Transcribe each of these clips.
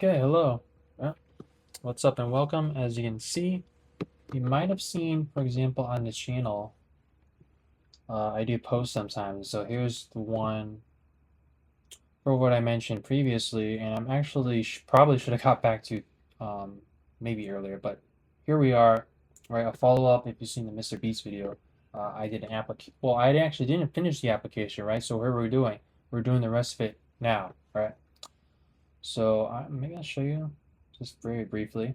Okay, hello. Yeah, what's up and welcome. As you can see, you might have seen, for example, on the channel, I do post sometimes. So here's the one for what I mentioned previously, and I'm actually probably should have got back to um, maybe earlier, but here we are, right? A follow-up. If you've seen the MrBeast video, I did an application. Well, I actually didn't finish the application, right? So what we're doing, we're doing the rest of it now, right? So maybe I'll show you just very briefly.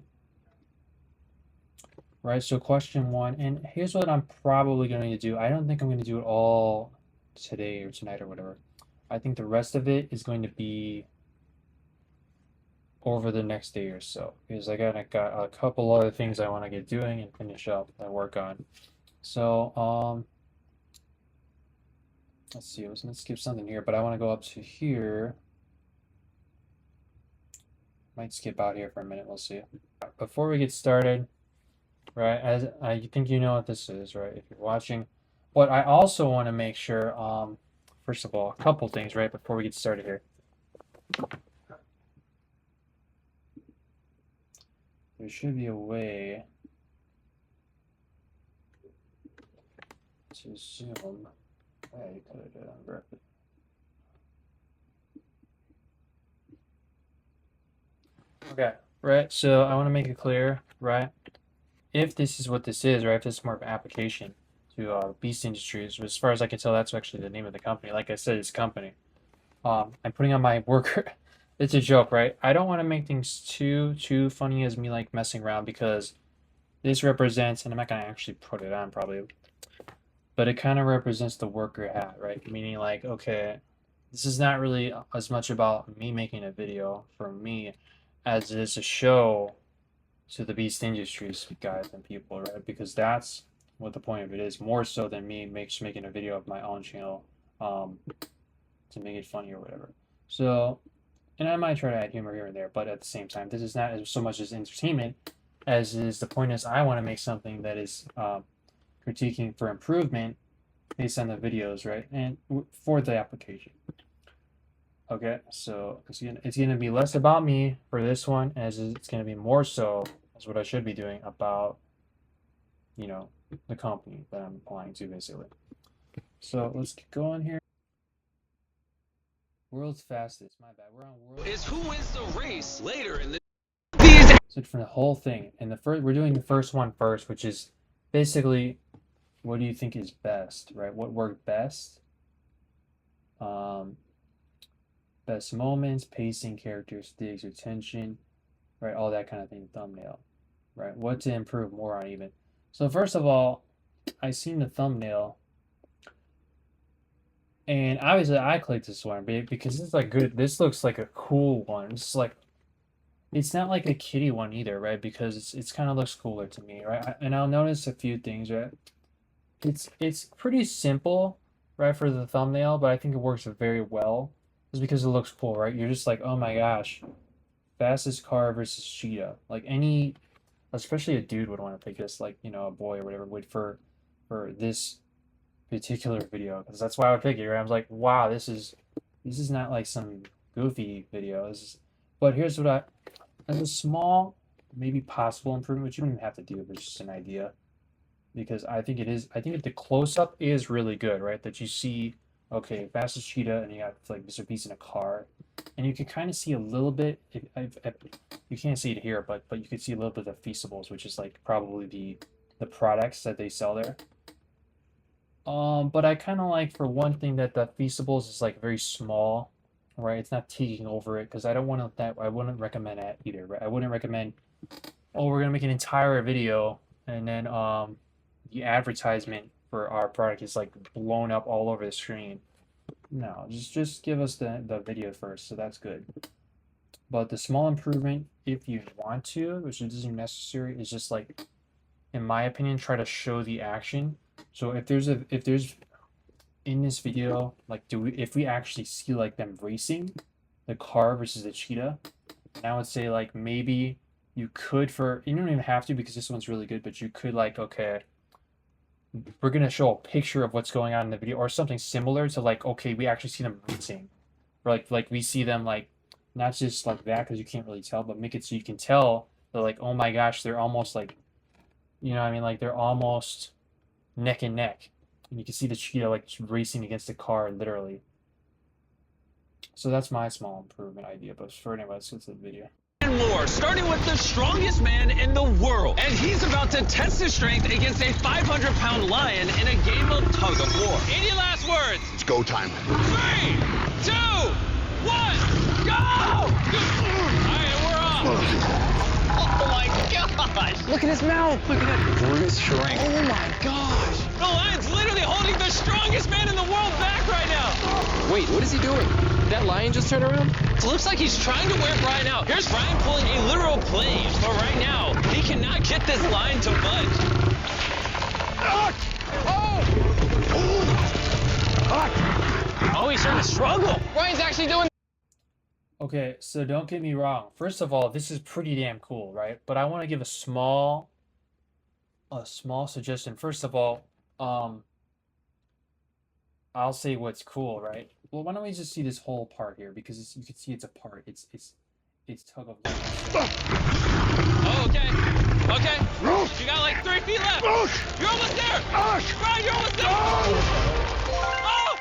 Right, so question one, and here's what I'm probably going to do. I don't think I'm going to do it all today or tonight or whatever. I think the rest of it is going to be over the next day or so because I got a couple other things I want to get doing and finish up and work on. So, let's see, I was going to skip something here, but I want to go up to here. Might skip out here for a minute, we'll see. Before we get started, right, as I think you know what this is, right, if you're watching. But I also want to make sure, first of all, a couple things, right, before we get started here. There should be a way to zoom. Yeah, you could have done it directly. Okay, right, so I want to make it clear, right, if this is what this is, right, if this is more of an application to Beast Industries, as far as I can tell, that's actually the name of the company. Like I said, it's company. I'm putting on my worker. It's a joke, right? I don't want to make things too funny as me like messing around because this represents, and I'm not gonna actually put it on probably, but it kind of represents the worker hat, right? Meaning like, okay, this is not really as much about me making a video for me as it is a show to the Beast Industries guys and people, right? Because that's what the point of it is, more so than me making a video of my own channel to make it funny or whatever. So, and I might try to add humor here and there, but at the same time, this is not as so much as entertainment as is the point is I want to make something that is critiquing for improvement based on the videos, right? And for the application. Okay, so it's gonna be less about me for this one, as it's gonna be more so as what I should be doing about, you know, the company that I'm applying to basically. So let's get going here. World's fastest. My bad. We're on world. Is who wins the race later in the So for the whole thing, and the first, we're doing the first one first, which is basically, what do you think is best, right? What worked best? Um, Best moments, pacing, characteristics, retention, right? All that kind of thing. Thumbnail, right? What to improve more on even. So first of all, I seen the thumbnail, and obviously I clicked this one because it's like good. This looks like a cool one. It's like it's not like a kitty one either, right? Because it's kind of looks cooler to me, right? And I'll notice a few things, right? It's pretty simple, right, for the thumbnail, but I think it works very well. Just because it looks cool, right? You're just like, oh my gosh, fastest car versus cheetah. Like any, especially a dude would want to pick this, like, you know, a boy or whatever would for this particular video, because that's why I would pick it, right? I was like, wow, this is not like some goofy video. But here's what as a small, maybe possible improvement, which you don't even have to do, but it's just an idea. Because I think it is, I think the close up is really good, right? That you see, okay, fastest cheetah, and you got like MrBeast in a car, and you can kind of see a little bit. You can't see it here, but you can see a little bit of Feastables, which is like probably the products that they sell there. But I kind of like for one thing that the Feastables is like very small, right? It's not taking over it because I don't want that. I wouldn't recommend that either, right? I wouldn't recommend. Oh, we're gonna make an entire video and then the advertisement for our product is like blown up all over the screen. No, just give us the video first, so that's good. But the small improvement, if you want to, which isn't necessary, is just like, in my opinion, try to show the action. So if there's in this video, like if we actually see like them racing, the car versus the cheetah, and I would say like maybe you could you don't even have to because this one's really good, but you could like, okay, we're gonna show a picture of what's going on in the video or something similar to like, okay, we actually see them racing, or like we see them like not just like that because you can't really tell, but make it so you can tell they're like, oh my gosh, they're almost like, you know what I mean? Like they're almost neck and neck. And you can see the cheetah like racing against the car, literally. So that's my small improvement idea. But for anyway, let's get to the video. And more, starting with the strongest man in the world. And he's about to test his strength against a 500-pound lion in a game of tug of war. Any last words? It's go time. 3, 2, 1, go! All right, we're off. Oh my gosh! Look at his mouth. Look at that brute strength. Oh my gosh! The lion's literally holding the strongest man in the world back right now. Wait, what is he doing? Did that lion just turn around? It looks like he's trying to wear Brian out. Here's Brian pulling a literal plane, but right now he cannot get this lion to budge. Oh, he's starting to struggle. Brian's actually doing. Okay, so don't get me wrong. First of all, this is pretty damn cool, right? But I want to give a small suggestion. First of all, I'll say what's cool, right? Well, why don't we just see this whole part here because you can see it's a part. It's tug of war. Oh, okay. Okay. You got like 3 feet left. You're almost there. Brian, you're almost there. Oh!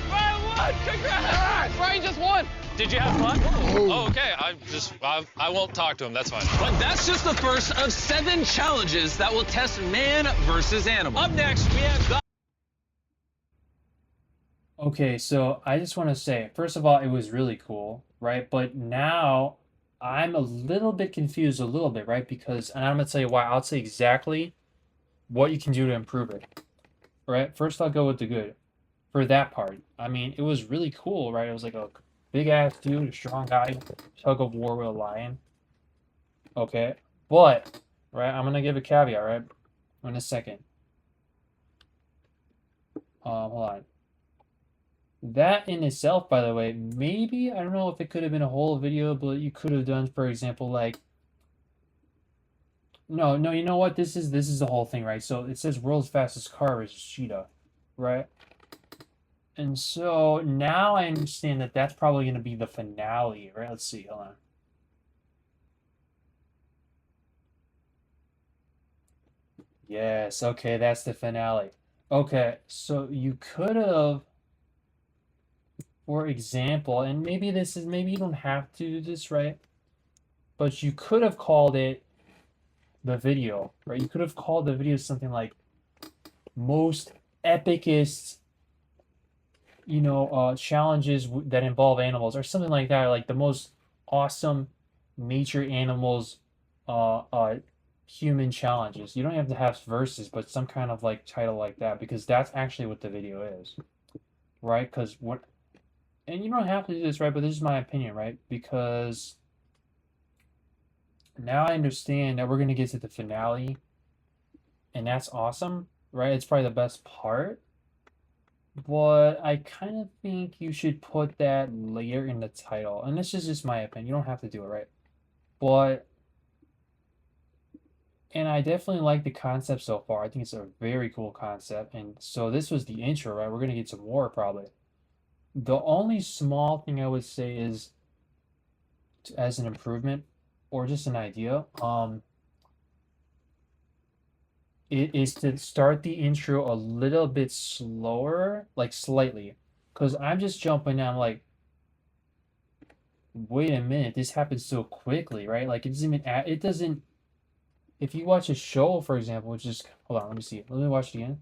Brian won! Congrats! Brian just won. Did you have fun? Oh, okay. I won't talk to him. That's fine. But that's just the first of 7 challenges that will test man versus animal. Up next, we have the. Okay, so I just want to say, first of all, it was really cool, right? But now I'm a little bit confused, right? Because, and I'm gonna tell you why. I'll say exactly what you can do to improve it, right? First, I'll go with the good. For that part, I mean, it was really cool, right? It was like a big ass dude, a strong guy, tug of war with a lion. Okay, but right, I'm gonna give a caveat, right? In a second. Hold on. That in itself, by the way, maybe, I don't know if it could have been a whole video, but you could have done, for example, like, no, you know what? This is the whole thing, right? So it says world's fastest car is Cheetah, right? And so now I understand that that's probably going to be the finale, right? Let's see, hold on. Yes, okay, that's the finale. Okay, so you could have, for example, and maybe you don't have to do this, right? But you could have called it the video, right? You could have called the video something like most epicest, challenges that involve animals or something like that, like the most awesome nature animals, human challenges. You don't have to have verses, but some kind of like title like that, because that's actually what the video is, right? Because what. And you don't have to do this, right? But this is my opinion, right? Because now I understand that we're going to get to the finale. And that's awesome, right? It's probably the best part. But I kind of think you should put that later in the title. And this is just my opinion. You don't have to do it, right? But, and I definitely like the concept so far. I think it's a very cool concept. And so this was the intro, right? We're going to get some more probably. The only small thing I would say is, as an improvement or just an idea, it is to start the intro a little bit slower, like slightly, because I'm just jumping and I'm like, wait a minute, this happens so quickly, right? Like it doesn't. If you watch a show, for example, which is, hold on, let me see, let me watch it again.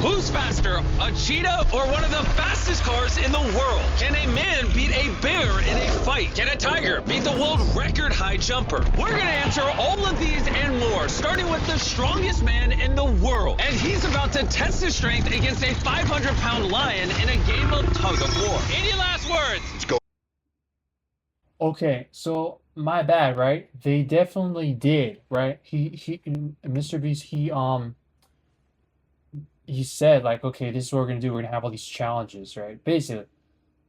Who's faster, a cheetah or one of the fastest cars in the world? Can a man beat a bear in a fight? Can a tiger beat the world record high jumper? We're going to answer all of these and more, starting with the strongest man in the world. And he's about to test his strength against a 500-pound lion in a game of tug of war. Any last words? Let's go. Okay, so my bad, right? They definitely did, right? MrBeast, he said like, okay, this is what we're gonna do. We're gonna have all these challenges, right? Basically.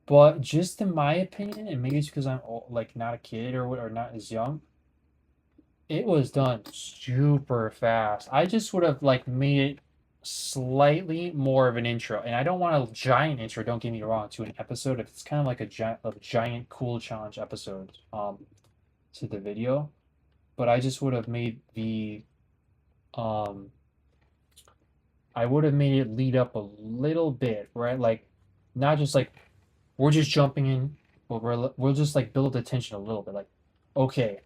But just in my opinion, and maybe it's because I'm like not a kid or not as young, it was done super fast. I just would have like made it slightly more of an intro, and I don't want a giant intro. Don't get me wrong. To an episode, if it's kind of like a giant cool challenge episode, to the video, but I just would have made the um I would have made it lead up a little bit, right? Like, not just like we're just jumping in, but we'll just like build the tension a little bit. Like, okay,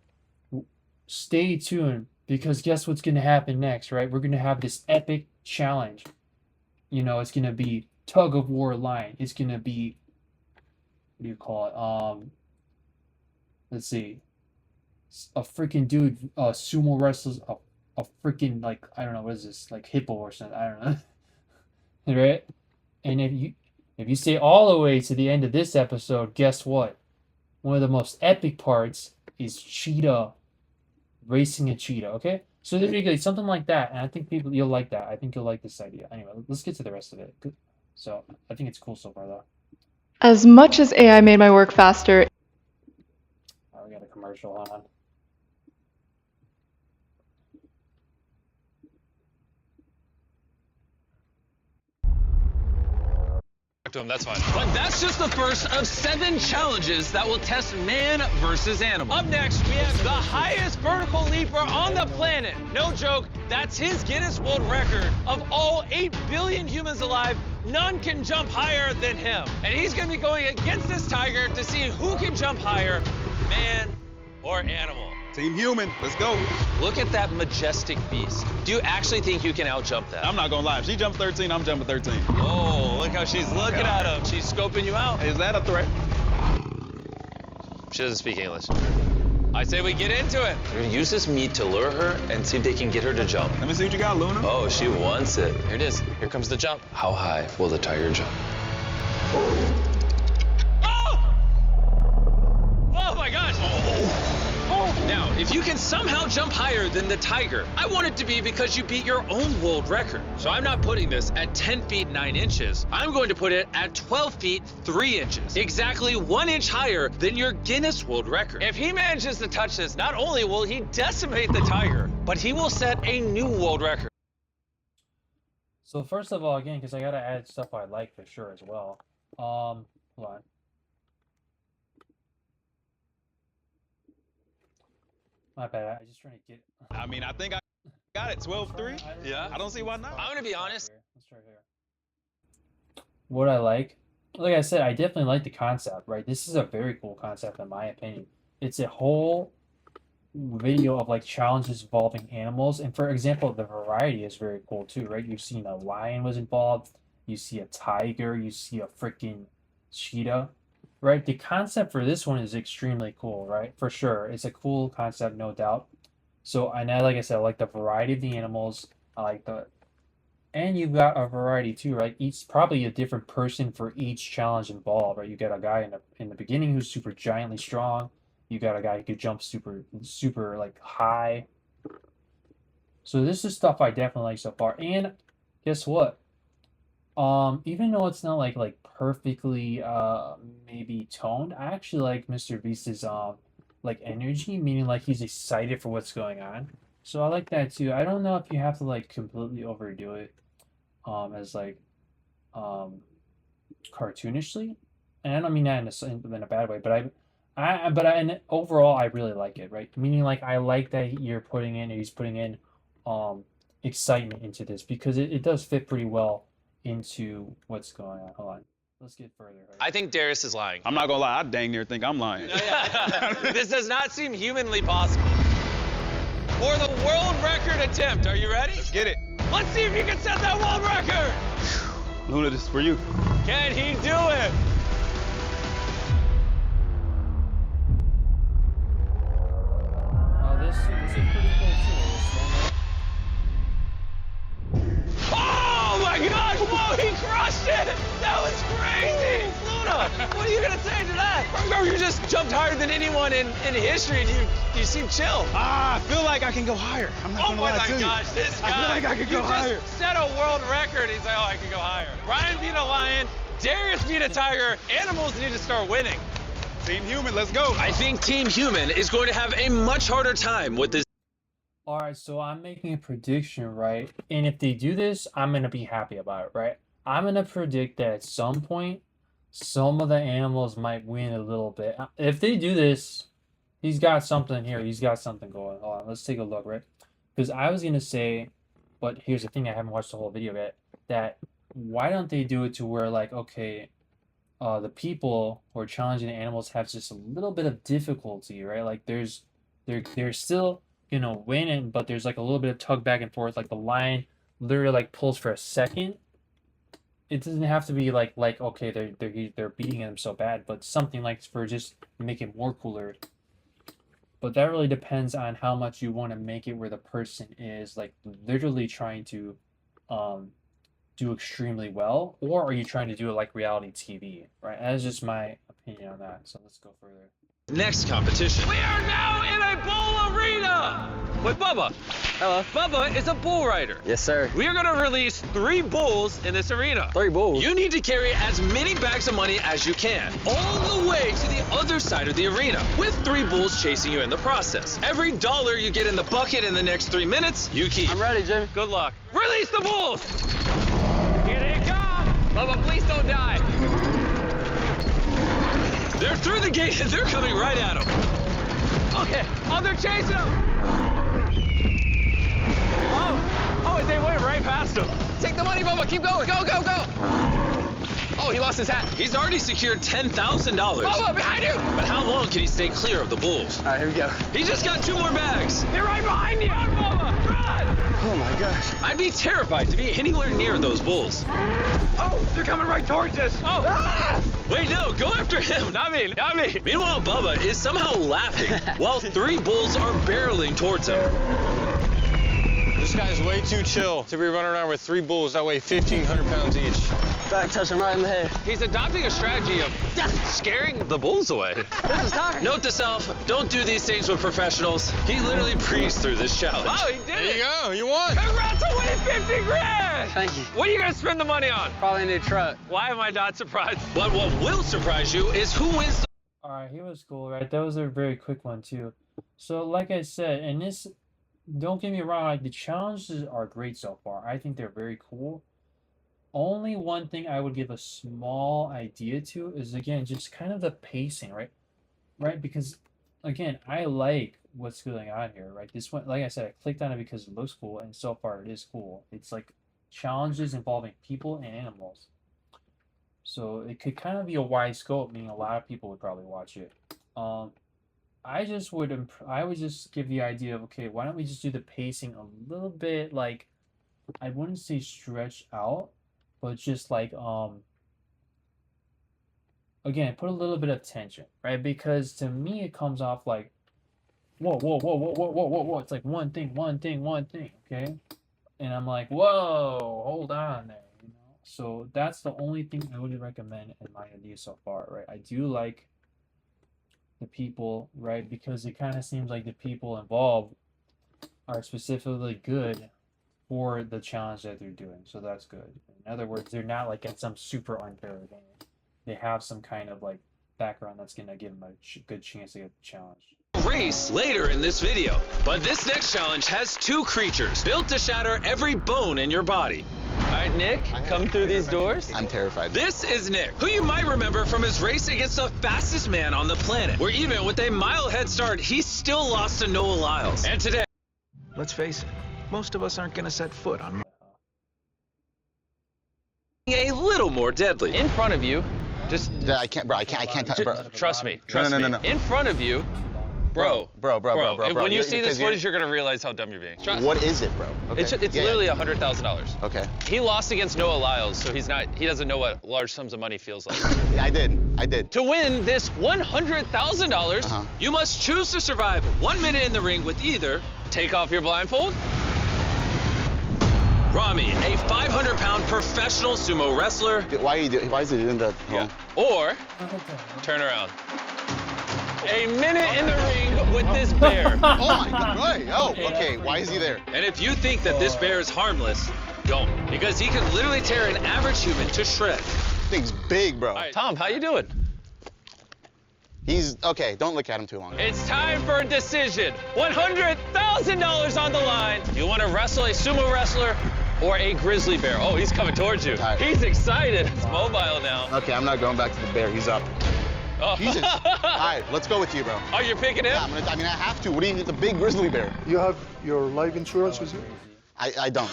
stay tuned because guess what's gonna happen next, right? We're gonna have this epic challenge. You know, it's gonna be tug of war line. It's gonna be, what do you call it? Let's see, a freaking dude, sumo wrestlers a freaking, like, I don't know, what is this, like hippo or something? I don't know, right? And if you stay all the way to the end of this episode, guess what? One of the most epic parts is Cheetah racing a cheetah. Okay, so there you go, something like that, and I think you'll like that. I think you'll like this idea. Anyway, let's get to the rest of it. So I think it's cool so far, though. As much as AI made my work faster, Oh, we got a commercial on. To him, that's fine. But that's just the first of 7 challenges that will test man versus animal. Up next, we have the highest vertical leaper on the planet. No joke, that's his Guinness World Record. Of all 8 billion humans alive, none can jump higher than him. And he's gonna be going against this tiger to see who can jump higher, man or animal. Team Human, let's go. Look at that majestic beast. Do you actually think you can outjump that? I'm not gonna lie, if she jumped 13, I'm jumping 13. Oh, look how she's looking at him. She's scoping you out. Is that a threat? She doesn't speak English. I say we get into it. We're gonna use this meat to lure her and see if they can get her to jump. Let me see what you got, Luna. Oh, she wants it. Here it is. Here comes the jump. How high will the tiger jump? Oh! Oh my gosh! Now, if you can somehow jump higher than the tiger, I want it to be because you beat your own world record. So I'm not putting this at 10 feet 9 inches. I'm going to put it at 12 feet 3 inches. Exactly 1 inch higher than your Guinness World Record. If he manages to touch this, not only will he decimate the tiger, but he will set a new world record. So first of all, again, because I gotta add stuff I like for sure as well. Hold on. My bad. I just trying to get. I mean, I think I got it, 12-3. Yeah. I don't see why not. I'm gonna be honest. Let's start here. What I like I said, I definitely like the concept, right? This is a very cool concept in my opinion. It's a whole video of like challenges involving animals, and for example, the variety is very cool too, right? You've seen a lion was involved, you see a tiger, you see a freaking cheetah, right? The concept for this one is extremely cool, right? For sure, it's a cool concept, no doubt. So, and like I said, I like the variety of the animals. I like and you've got a variety too, right? Each probably a different person for each challenge involved, right? You got a guy in the beginning who's super giantly strong. You got a guy who could jump super like high. So this is stuff I definitely like so far. And guess what? Even though it's not like perfectly maybe toned, I actually like MrBeast's like energy, meaning like he's excited for what's going on. So I like that too. I don't know if you have to like completely overdo it as like cartoonishly. And I don't mean that in a bad way, but and overall I really like it, right? Meaning like I like that he's putting in excitement into this because it does fit pretty well into what's going on. Hold on. Let's get further. Right? I think Darius is lying. I'm not gonna lie, I dang near think I'm lying. This does not seem humanly possible. For the world record attempt, are you ready? Let's get it. Let's see if you can set that world record. Luna, this is for you. Can he do it? This is pretty cool too. Oh my gosh, whoa, he crushed it! That was crazy! Luna, what are you gonna say to that? Bro, you just jumped higher than anyone in history. You seem chill. I feel like I can go higher. I'm not gonna lie to you. Oh my gosh, this guy. I feel like I could go higher. Just set a world record. He's like, oh, I can go higher. Ryan beat a lion, Darius beat a tiger. Animals need to start winning. Team Human, let's go. I think Team Human is going to have a much harder time with this. All right, so I'm making a prediction, right? And if they do this, I'm gonna be happy about it, right? I'm gonna predict that at some point, some of the animals might win a little bit. If they do this, he's got something here. He's got something going. Hold on, let's take a look, right? Because I was gonna say, but here's the thing: I haven't watched the whole video yet. That why don't they do it to where like, okay, the people who are challenging the animals have just a little bit of difficulty, right? Like they're still winning, but there's like a little bit of tug back and forth. Like the line literally like pulls for a second. It doesn't have to be like okay they're beating them so bad, but something like for just make it more cooler. But that really depends on how much you want to make it where the person is like literally trying to do extremely well, or are you trying to do it like reality TV, right? That's just my opinion on that. So let's go further. Next competition. We are now in a bull arena with Bubba. Hello. Bubba is a bull rider. Yes, sir. We are going to release 3 bulls in this arena. 3 bulls. You need to carry as many bags of money as you can, all the way to the other side of the arena, with 3 bulls chasing you in the process. Every dollar you get in the bucket in the next 3 minutes, you keep. I'm ready, Jimmy. Good luck. Release the bulls! Here they come! Bubba, please don't die. They're through the gate and they're coming right at him. Okay. Oh, they're chasing him. Oh, they went right past him. Take the money, Bubba. Keep going. Go, go, go. Oh, he lost his hat. He's already secured $10,000. Bubba, behind you. But how long can he stay clear of the bulls? All right, here we go. He just got 2 more bags. They're right behind you. Run, Bubba, run. Oh, my gosh. I'd be terrified to be anywhere near those bulls. Oh, they're coming right towards us. Oh! Ah! Wait, no, go after him, not me, not me. Meanwhile, Bubba is somehow laughing while 3 bulls are barreling towards him. This guy's way too chill to be running around with 3 bulls that weigh 1,500 pounds each. Back, touch him right in the head. He's adopting a strategy of scaring the bulls away. This is time. Note to self, don't do these things with professionals. He literally breezed through this challenge. Oh, he did There you go, you won. Congrats on winning 50 grand! Thank you. What are you gonna spend the money on? Probably a new truck. Why am I not surprised? But what will surprise you is who wins the All right, he was cool, right? That was a very quick one too. So like I said, and this, don't get me wrong, like the challenges are great so far. I think they're very cool. Only one thing I would give a small idea to is again just kind of the pacing, right? Right? Because again, I like what's going on here, right? This one, like I said, I clicked on it because it looks cool, and so far it is cool. It's like challenges involving people and animals. So it could kind of be a wide scope, meaning a lot of people would probably watch it. I would just give the idea of, okay, why don't we just do the pacing a little bit, like, I wouldn't say stretch out, but just like again, put a little bit of tension, right? Because to me it comes off like whoa, whoa, whoa, whoa, whoa, whoa, whoa, whoa. It's like one thing, okay? And I'm like, whoa, hold on there, you know? So that's the only thing I would recommend in my idea so far, right? I do like the people, right? Because it kind of seems like the people involved are specifically good for the challenge that they're doing. So that's good. In other words, they're not like at some super unfair game. They have some kind of like background that's going to give them a good chance to get the challenge. race later in this video. But this next challenge has 2 creatures built to shatter every bone in your body. All right, Nick, come through these doors. I'm terrified. This is Nick, who you might remember from his race against the fastest man on the planet, where even with a mile head start, he still lost to Noah Lyles. And today, Let's face it, most of us aren't going to set foot on a little more deadly. In front of you, just I can't, bro. I can't touch, bro. trust me. Trust No. me. In front of you, bro. When you see this footage, you're gonna realize how dumb you're being. Trust What is it, bro? Okay. It's literally $100,000. Okay. He lost against Noah Lyles, so he doesn't know what large sums of money feels like. Yeah, I did. To win this $100,000, you must choose to survive 1 minute in the ring with either take off your blindfold, Rami, a 500-pound professional sumo wrestler, Why is he doing that? or turn around. A minute in the ring with this bear. Oh my God! Right. Oh, okay. Why is he there? And if you think that this bear is harmless, don't, because he can literally tear an average human to shreds. Thing's big, bro. All right, Tom, how you doing? He's okay. Don't look at him too long. It's time for a decision. $100,000 on the line. You want to wrestle a sumo wrestler or a grizzly bear? Oh, he's coming towards you. Right. He's excited. It's mobile now. Okay, I'm not going back to the bear. He's up. Oh. Jesus. All right, let's go with you, bro. Oh, you're picking him? Yeah, I mean, I have to. What do you need? It's a big grizzly bear. You have your life insurance with you? I don't.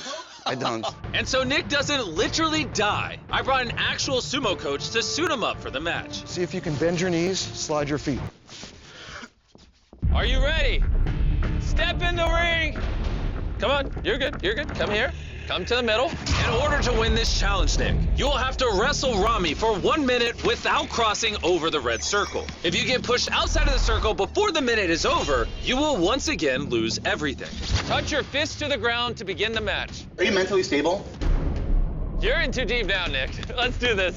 I don't. And so Nick doesn't literally die. I brought an actual sumo coach to suit him up for the match. See if you can bend your knees, slide your feet. Are you ready? Step in the ring. Come on, you're good, you're good. Come here, come to the middle. In order to win this challenge, Nick, you will have to wrestle Rami for 1 minute without crossing over the red circle. If you get pushed outside of the circle before the minute is over, you will once again lose everything. Touch your fist to the ground to begin the match. Are you mentally stable? You're in too deep now, Nick. Let's do this.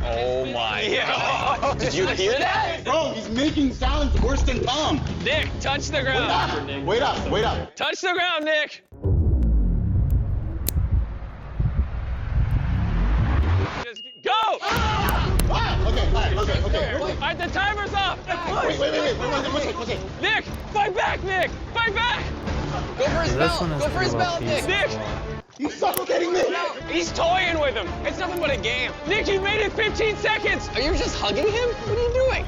Oh my God. Did you hear that? Bro, he's making sounds worse than Tom. Nick, touch the ground. Wait up, wait up. Touch the ground, Nick. Just go! Okay. All right, the timer's off. Wait. One second. Nick, fight back, Nick. Fight back. Go for his This one belt. is Go for his pretty belt, well Nick. peaceful. Nick. He's suffocating me. He's toying with him. It's nothing but a game. Nick, you made it 15 seconds. Are you just hugging him? What are you doing?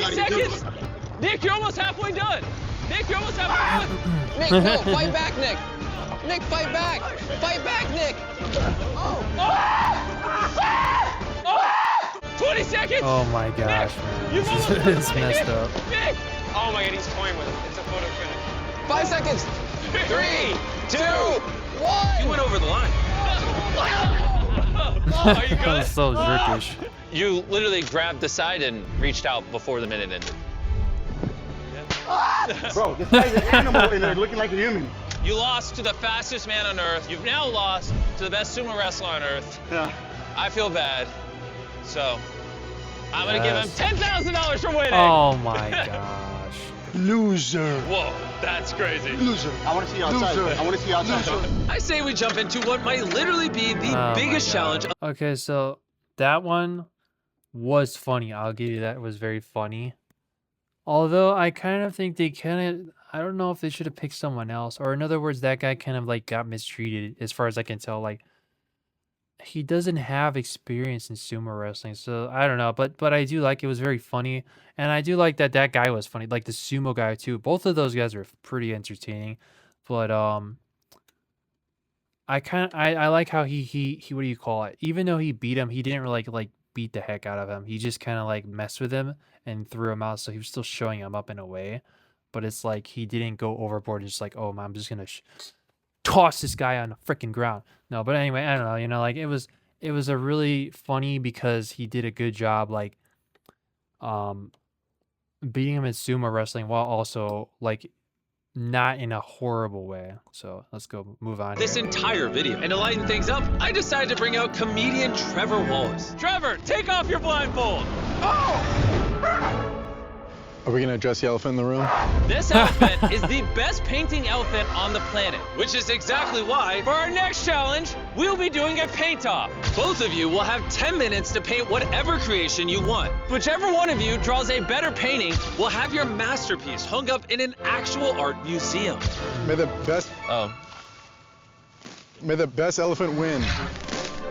20 seconds. Nick, you're almost halfway done. Nick, you're almost halfway done. Nick, no, fight back, Nick. Nick, fight back. Fight back, Nick. 20 seconds. Oh my gosh, Nick, man. you've This almost is messed up. Nick. Oh my God, he's toying with him. It's a photo finish. 5 seconds. 3, 2, 1. You went over the line. Are you That good? was so jerkish. You literally grabbed the side and reached out before the minute ended. Bro, this guy's an animal in there looking like a human. You lost to the fastest man on earth. You've now lost to the best sumo wrestler on earth. Yeah. I feel bad. So, I'm gonna give him Yes. $10,000 for winning. Oh my gosh. Loser. Whoa, that's crazy. Loser. I want to see you outside. Loser. I want to see you outside. Loser. I say we jump into what might literally be the Oh my biggest God. challenge. Okay, so that one was funny. I'll give you that. It was very funny. Although I kind of think they I don't know if they should have picked someone else. Or in other words, that guy kind of like got mistreated as far as I can tell. Like, he doesn't have experience in sumo wrestling. So I don't know. But I do like it was very funny. And I do like that guy was funny. Like the sumo guy too. Both of those guys were pretty entertaining. But I like how he what do you call it? Even though he beat him, he didn't really like beat the heck out of him. He just kind of like messed with him and threw him out. So he was still showing him up in a way, but it's like he didn't go overboard and just like, oh, I'm just gonna toss this guy on the freaking ground. No, but anyway, I don't know. You know, like it was a really funny because he did a good job like beating him in sumo wrestling while also like not in a horrible way. So let's go move on. This here. entire video. And to lighten things up, I decided to bring out comedian Trevor Wallace. Trevor, take off your blindfold. Are we gonna address the elephant in the room? This elephant is the best painting elephant on the planet, which is exactly why, for our next challenge, we'll be doing a paint-off. Both of you will have 10 minutes to paint whatever creation you want. Whichever one of you draws a better painting will have your masterpiece hung up in an actual art museum. May the best elephant win.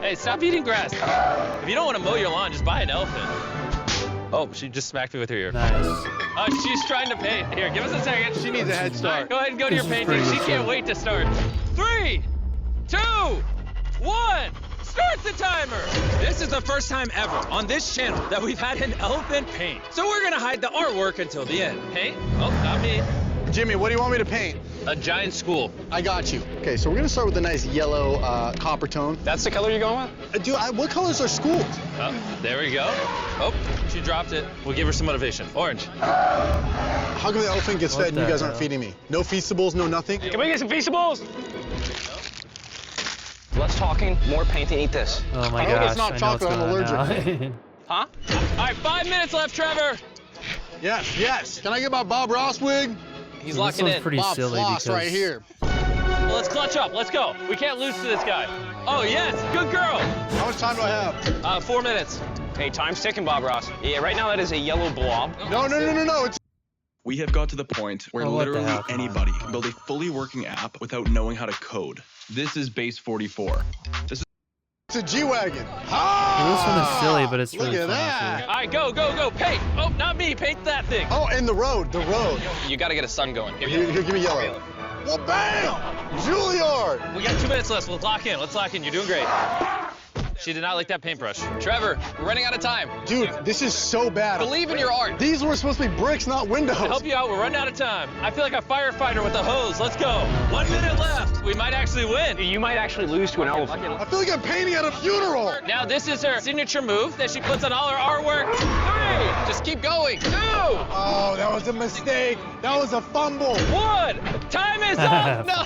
Hey, stop eating grass. If you don't want to mow your lawn, just buy an elephant. Oh, she just smacked me with her ear. Nice. She's trying to paint. Here, give us a second. She needs a head start. Go ahead and go to your This is painting. pretty She good can't too. wait to start. 3, 2, 1. Start the timer. This is the first time ever on this channel that we've had an elephant paint. So we're gonna hide the artwork until the end. Paint? Oh, not me. Jimmy, what do you want me to paint? A giant school. I got you. Okay, so we're gonna start with a nice yellow copper tone. That's the color you're going with? Dude, what colors are schools? Oh, there we go. Oh, she dropped it. We'll give her some motivation. Orange. How come the elephant gets What fed and you the guys aren't hell? feeding me? No feastables, no nothing? Can we get some feastables? Less talking, more painting. Eat this. Oh my I hope gosh. it's not I know chocolate, what's I'm going on allergic. now. Huh? All right, 5 minutes left, Trevor. Yes, yes. Can I get my Bob Ross wig? He's This locking one's in. pretty Bob silly Floss because right here. Well, let's clutch up. Let's go. We can't lose to this guy. Oh my Oh, yes, good girl. How much time do I have? 4 minutes. Hey, time's ticking, Bob Ross. Yeah, right now that is a yellow blob. No. It's We have got to the point where what the literally hell? Come on. anybody can build a fully working app without knowing how to code. This is Base 44. This is a G-Wagon. This one is silly, but it's Look really at funny that. too. All right, go. Paint. Oh, not me. Paint that thing. Oh, and the road. You gotta get a sun going. Here, give me yellow. Well, bam! Juilliard! We got 2 minutes left. Let's lock in. You're doing great. She did not like that paintbrush. Trevor, we're running out of time. Dude, this is so bad. Believe in your art. These were supposed to be bricks, not windows. To help you out, we're running out of time. I feel like a firefighter with a hose. Let's go. 1 minute left. We might actually win. You might actually lose to an elephant. I feel like I'm painting at a funeral. Now, this is her signature move that she puts on all her artwork. 3. Just keep going. 2. Oh, that was a mistake. That was a fumble. 1. Time is up. No.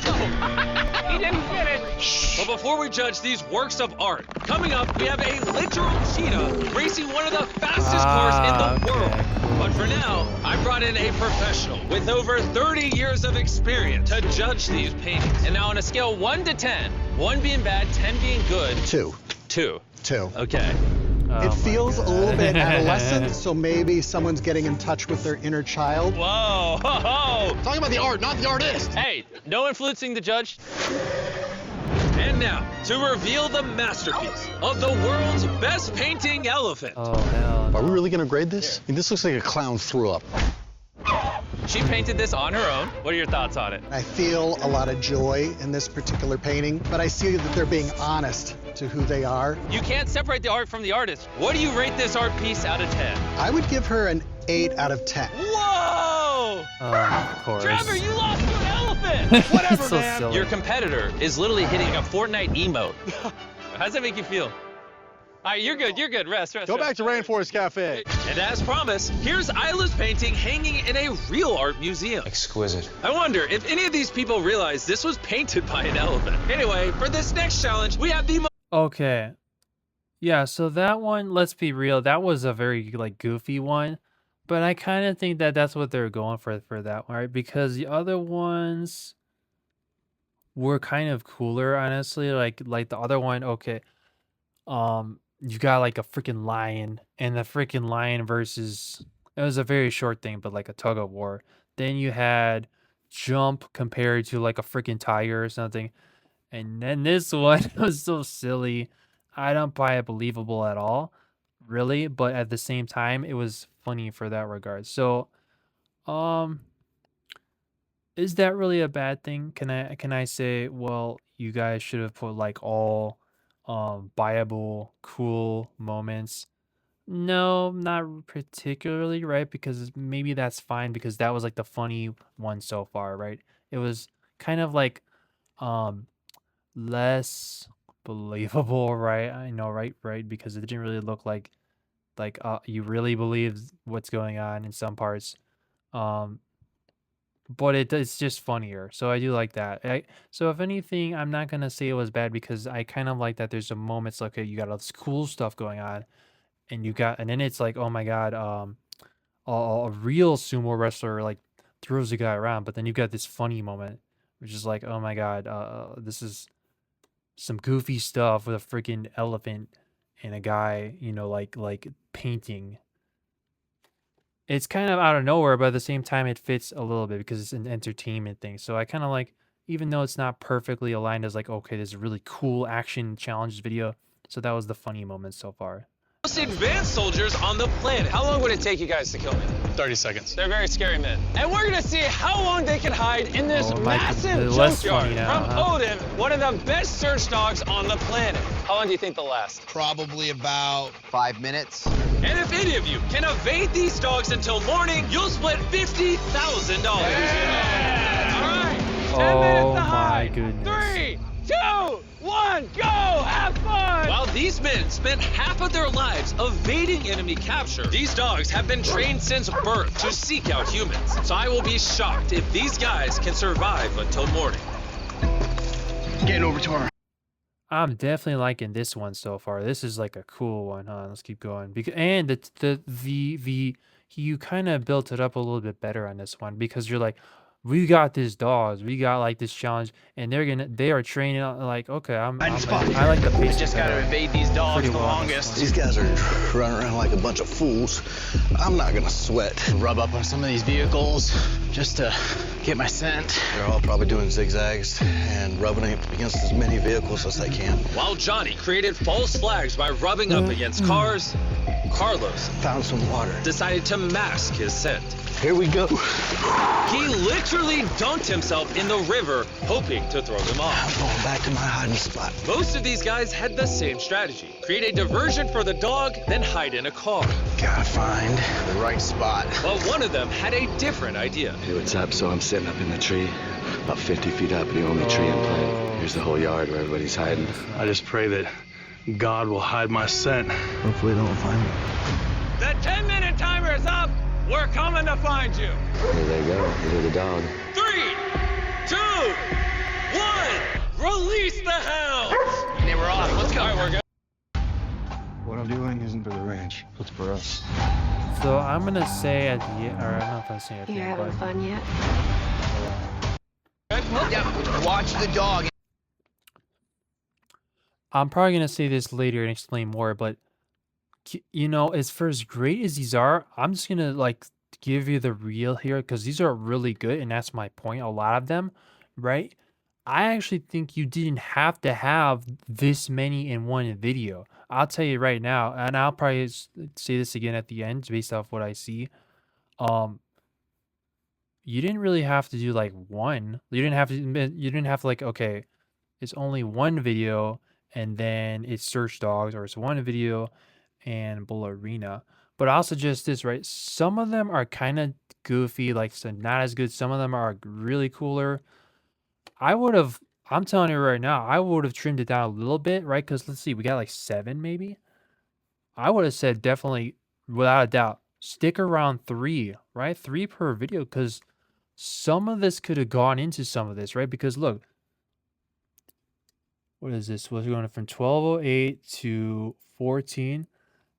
He didn't finish. But before we judge these works of art, coming up, we have a literal cheetah racing one of the fastest cars in the world. But for now, I brought in a professional with over 30 years of experience to judge these paintings. And now on a scale 1 to 10, 1 being bad, 10 being good. 2. 2. 2. Okay. It feels a little bit adolescent, so maybe someone's getting in touch with their inner child. Whoa. Ho, ho. Talking about the art, not the artist. Hey, no influencing the judge. And now, to reveal the masterpiece of the world's best painting elephant. Oh hell. Are we really gonna grade this? I mean, this looks like a clown threw up. She painted this on her own. What are your thoughts on it? I feel a lot of joy in this particular painting, but I see that they're being honest to who they are. You can't separate the art from the artist. What do you rate this art piece out of 10? I would give her an 8 out of 10. Whoa! Of course. Trevor, you lost to an elephant! Whatever, so man. Silly. Your competitor is literally hitting a Fortnite emote. How does that make you feel? All right, you're good. Rest. Go back to Rainforest Cafe. And as promised, here's Isla's painting hanging in a real art museum. Exquisite. I wonder if any of these people realize this was painted by an elephant. Anyway, for this next challenge, we have the Okay. Yeah, so that one, let's be real, that was a very like goofy one, but I kind of think that that's what they're going for that one, right? Because the other ones were kind of cooler, honestly. Like the other one, okay. You got like a freaking lion, and the freaking lion versus, it was a very short thing, but like a tug of war. Then you had jump compared to like a freaking tiger or something. And then this one was so silly. I don't buy it believable at all, really. But at the same time, it was funny for that regard. So, is that really a bad thing? Can I say, well, you guys should have put like all buyable, cool moments? No, not particularly, right? Because maybe that's fine because that was like the funny one so far, right? It was kind of like less believable, right? I know, right? Because it didn't really look like you really believe what's going on in some parts. But it's just funnier. So I do like that. So if anything, I'm not gonna say it was bad because I kind of like that there's some moments like, okay, you got all this cool stuff going on, and then it's like, oh my god, a real sumo wrestler like throws a guy around, but then you got this funny moment, which is like, oh my god, this is some goofy stuff with a freaking elephant and a guy, like painting. It's kind of out of nowhere, but at the same time, it fits a little bit because it's an entertainment thing. So I kind of like, even though it's not perfectly aligned as like, okay, this is a really cool action challenge video. So that was the funny moment so far. most advanced soldiers on the planet. How long would it take you guys to kill me? 30 seconds. They're very scary men. And we're gonna see how long they can hide in this massive less junkyard funny now, from huh? Odin, one of the best search dogs on the planet. How long do you think they'll last? Probably about 5 minutes. And if any of you can evade these dogs until morning, you'll split $50,000. All right, 10 minutes to my hide. goodness. 3, 2, 1, go! Have fun! While these men spent half of their lives evading enemy capture, these dogs have been trained since birth to seek out humans. So I will be shocked if these guys can survive until morning. Getting over to our. I'm definitely liking this one so far. This is like a cool one, huh? Let's keep going. And you kind of built it up a little bit better on this one because you're like, we got this dogs, we got like this challenge, and they are training like, okay, I like the pace. Just gotta evade these dogs the longest. These guys are running around like a bunch of fools. I'm not gonna sweat. Rub up on some of these vehicles just to get my scent. They're all probably doing zigzags and rubbing against as many vehicles as they can. While Johnny created false flags by rubbing up against cars, Carlos Found some water. decided to mask his scent. Here we go. He literally dunked himself in the river, hoping to throw them off. I'm going back to my hiding spot. Most of these guys had the same strategy. Create a diversion for the dog, then hide in a car. Gotta find the right spot. But one of them had a different idea. Hey, what's up? So I'm sitting up in the tree, about 50 feet up, the only tree in play. Here's the whole yard where everybody's hiding. I just pray that God will hide my scent. Hopefully they don't find me. The 10-minute timer is up. We're coming to find you. Here they go. Here's the dog. 3, 2, 1. Release the hounds. They were off. Let's go. All right, we're good. What I'm doing isn't for the ranch. It's for us. So I'm gonna say at the end, or I'm not gonna say at the You end, having but fun yet? Yep, watch the dog. I'm probably gonna say this later and explain more. But you know, as far as great as these are, I'm just gonna like give you the real here because these are really good, and that's my point. A lot of them, right? I actually think you didn't have to have this many in one video. I'll tell you right now, and I'll probably say this again at the end based off what I see. You didn't really have to do like one. You didn't have to like, okay, it's only one video and then it's search dogs, or it's one video and bull arena. But I'll suggest this, right? Some of them are kind of goofy, like so not as good. Some of them are really cooler. I'm telling you right now, I would have trimmed it down a little bit, right? Because let's see, we got like 7 maybe. I would have said definitely, without a doubt, stick around 3, right? 3 per video, because some of this could have gone into some of this, right? Because look, what is this? We're going from 12:08 to 14.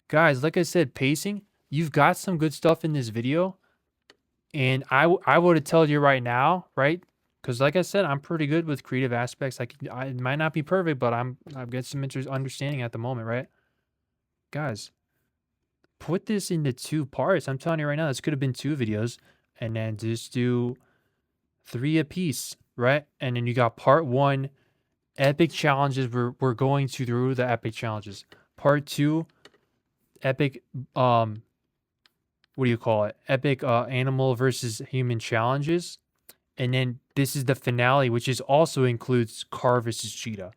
Guys, like I said, pacing, you've got some good stuff in this video. And I would have told you right now, right? Because like I said, I'm pretty good with creative aspects. It might not be perfect, but I've got some understanding at the moment, right? Guys, put this into 2 parts. I'm telling you right now, this could have been 2 videos. And then just do 3 apiece, right? And then you got part 1, epic challenges. We're going through the epic challenges. Part 2, epic, what do you call it? Epic animal versus human challenges. And then this is the finale, which also includes car versus cheetah.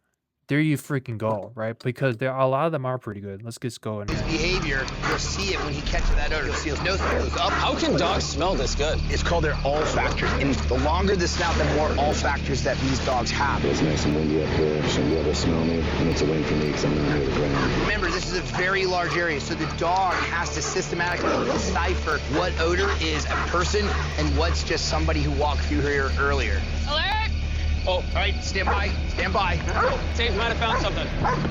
There you freaking go, right? Because a lot of them are pretty good. Let's get going. His behavior, you'll see it when he catches that odor. You'll see his nose goes up. How can dogs smell this good? It's called their olfactors. And the longer the snout, the more olfactors that these dogs have. It's nice and windy up here, so you ever smell me, and it's a win for me because I'm not near the ground. Remember, this is a very large area, so the dog has to systematically decipher what odor is a person and what's just somebody who walked through here earlier. Alert! Oh, all right, stand by, stand by. Sage might have found something.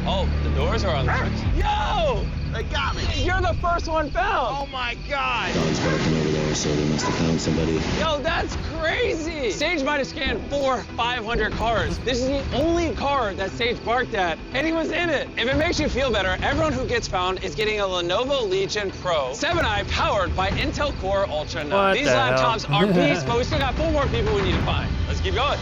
Oh, the doors are unlocked. Yo! They got me. You're the first one found. Oh my God. Dog's barking over there, so they must have found somebody. Yo, that's crazy. Sage might have scanned 500 cars. This is the only car that Sage barked at, and he was in it. If it makes you feel better, everyone who gets found is getting a Lenovo Legion Pro 7i powered by Intel Core Ultra 9. These laptops are beasts, but we still got 4 more people we need to find. Let's keep going.